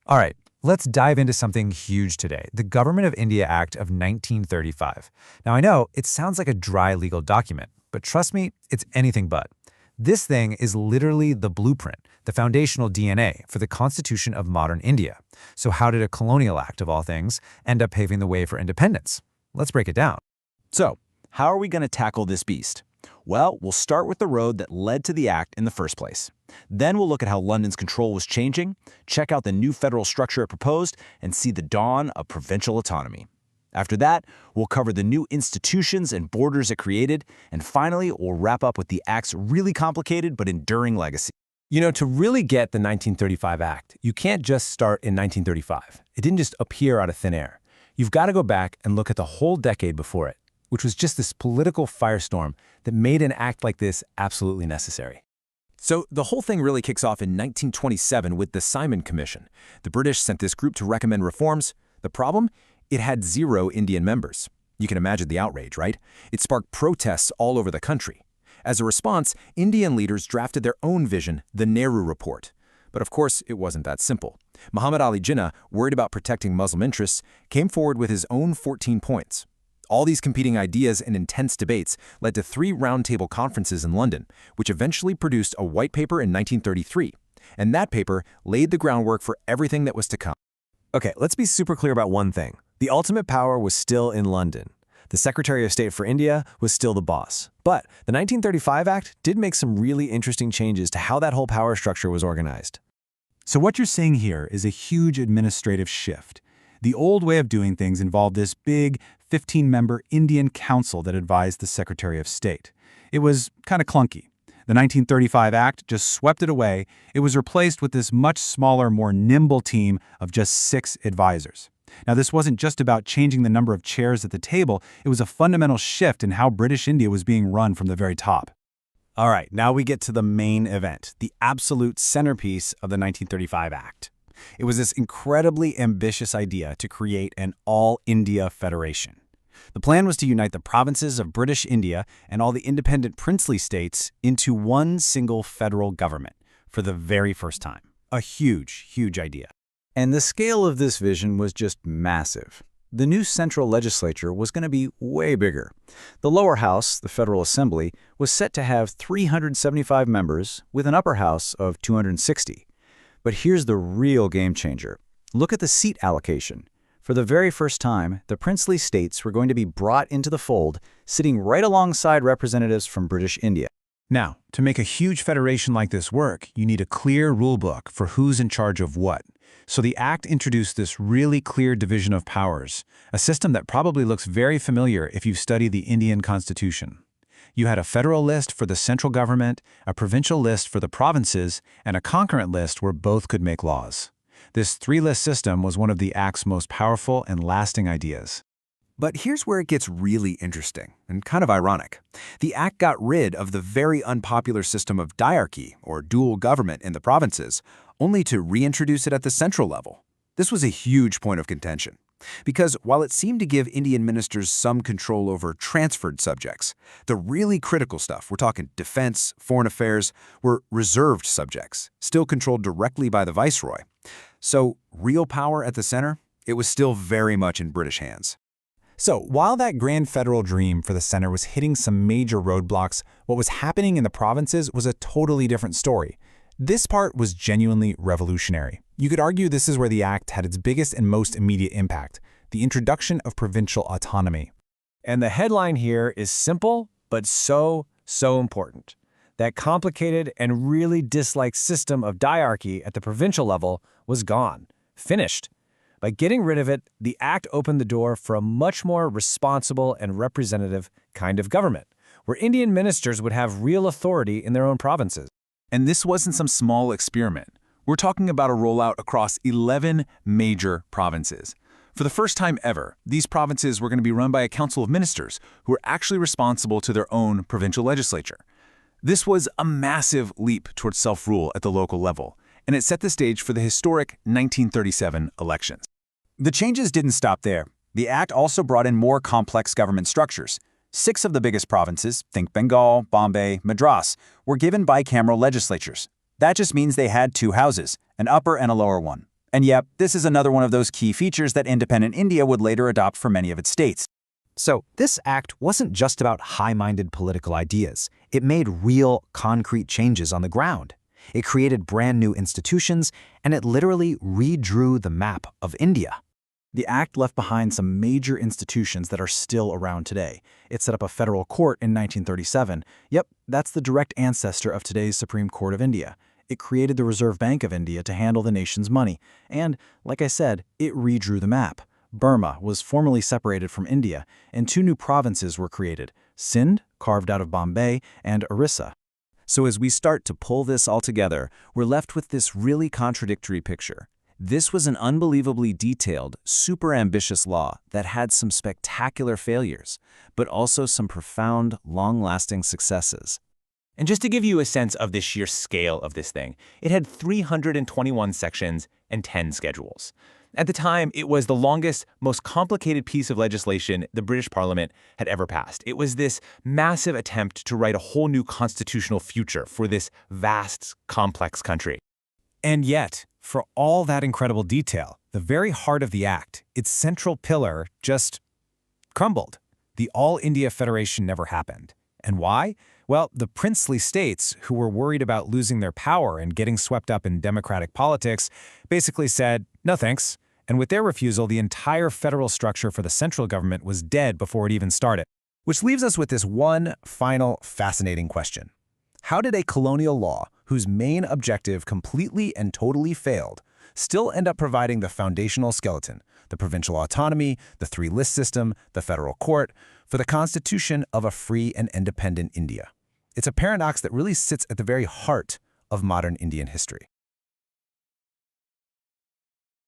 All right, let's dive into something huge today, the Government of India Act of 1935. Now, I know it sounds like a dry legal document, but trust me, it's anything but. This thing is literally the blueprint, the foundational DNA for the Constitution of modern India. So how did a colonial act, of all things, end up paving the way for independence? Let's break it down. So, how are we going to tackle this beast? Well, we'll start with the road that led to the act in the first place. Then we'll look at how London's control was changing, check out the new federal structure it proposed, and see the dawn of provincial autonomy. After that, we'll cover the new institutions and borders it created, and finally, we'll wrap up with the act's really complicated but enduring legacy. You know, to really get the 1935 Act, you can't just start in 1935. It didn't just appear out of thin air. You've got to go back and look at the whole decade before it, which was just this political firestorm that made an act like this absolutely necessary. So the whole thing really kicks off in 1927 with the Simon Commission. The British sent this group to recommend reforms. The problem? It had 0 Indian members. You can imagine the outrage, right? It sparked protests all over the country. As a response, Indian leaders drafted their own vision, the Nehru Report. But of course, it wasn't that simple. Muhammad Ali Jinnah, worried about protecting Muslim interests, came forward with his own 14 points. All these competing ideas and intense debates led to 3 roundtable conferences in London, which eventually produced a white paper in 1933. And that paper laid the groundwork for everything that was to come. Okay, let's be super clear about one thing. The ultimate power was still in London. The Secretary of State for India was still the boss. But the 1935 Act did make some really interesting changes to how that whole power structure was organized. So what you're seeing here is a huge administrative shift. The old way of doing things involved this big 15-member Indian council that advised the Secretary of State. It was kind of clunky. The 1935 Act just swept it away. It was replaced with this much smaller, more nimble team of just 6 advisors. Now, this wasn't just about changing the number of chairs at the table. It was a fundamental shift in how British India was being run from the very top. All right, now we get to the main event, the absolute centerpiece of the 1935 Act. It was this incredibly ambitious idea to create an all-India federation. The plan was to unite the provinces of British India and all the independent princely states into one single federal government for the very first time. A huge, huge idea. And the scale of this vision was just massive. The new central legislature was going to be way bigger. The lower house, the Federal Assembly, was set to have 375 members with an upper house of 260. But here's the real game changer. Look at the seat allocation. For the very first time, the princely states were going to be brought into the fold, sitting right alongside representatives from British India. Now, to make a huge federation like this work, you need a clear rule book for who's in charge of what. So the Act introduced this really clear division of powers, a system that probably looks very familiar if you've studied the Indian Constitution. You had a federal list for the central government, a provincial list for the provinces, and a concurrent list where both could make laws. This 3-list system was one of the Act's most powerful and lasting ideas. But here's where it gets really interesting and kind of ironic. The Act got rid of the very unpopular system of dyarchy, or dual government in the provinces, only to reintroduce it at the central level. This was a huge point of contention, because while it seemed to give Indian ministers some control over transferred subjects, the really critical stuff, we're talking defense, foreign affairs, were reserved subjects, still controlled directly by the viceroy. So real power at the center, it was still very much in British hands. So while that grand federal dream for the center was hitting some major roadblocks, what was happening in the provinces was a totally different story. This part was genuinely revolutionary. You could argue this is where the Act had its biggest and most immediate impact, the introduction of provincial autonomy. And the headline here is simple, but so important. That complicated and really disliked system of dyarchy at the provincial level was gone, finished. By getting rid of it, the Act opened the door for a much more responsible and representative kind of government, where Indian ministers would have real authority in their own provinces. And this wasn't some small experiment. We're talking about a rollout across 11 major provinces. For the first time ever, these provinces were going to be run by a council of ministers who were actually responsible to their own provincial legislature. This was a massive leap towards self-rule at the local level, and it set the stage for the historic 1937 elections. The changes didn't stop there. The Act also brought in more complex government structures. 6 of the biggest provinces, think Bengal, Bombay, Madras, were given bicameral legislatures. That just means they had 2 houses, an upper and a lower one. And yep, this is another one of those key features that independent India would later adopt for many of its states. So this act wasn't just about high-minded political ideas. It made real, concrete changes on the ground. It created brand new institutions, and it literally redrew the map of India. The act left behind some major institutions that are still around today. It set up a federal court in 1937. Yep, that's the direct ancestor of today's Supreme Court of India. It created the Reserve Bank of India to handle the nation's money. And, like I said, it redrew the map. Burma was formally separated from India, and 2 new provinces were created, Sindh, carved out of Bombay, and Orissa. So as we start to pull this all together, we're left with this really contradictory picture. This was an unbelievably detailed, super ambitious law that had some spectacular failures, but also some profound, long-lasting successes. And just to give you a sense of the sheer scale of this thing, it had 321 sections and 10 schedules. At the time, it was the longest, most complicated piece of legislation the British Parliament had ever passed. It was this massive attempt to write a whole new constitutional future for this vast, complex country. And yet, for all that incredible detail, the very heart of the act, its central pillar, just crumbled. The All India Federation never happened. And why? Well, the princely states, who were worried about losing their power and getting swept up in democratic politics, basically said, no thanks. And with their refusal, the entire federal structure for the central government was dead before it even started. Which leaves us with this one final fascinating question. How did a colonial law, whose main objective completely and totally failed, still end up providing the foundational skeleton, the provincial autonomy, the 3-list system, the federal court, for the constitution of a free and independent India? It's a paradox that really sits at the very heart of modern Indian history.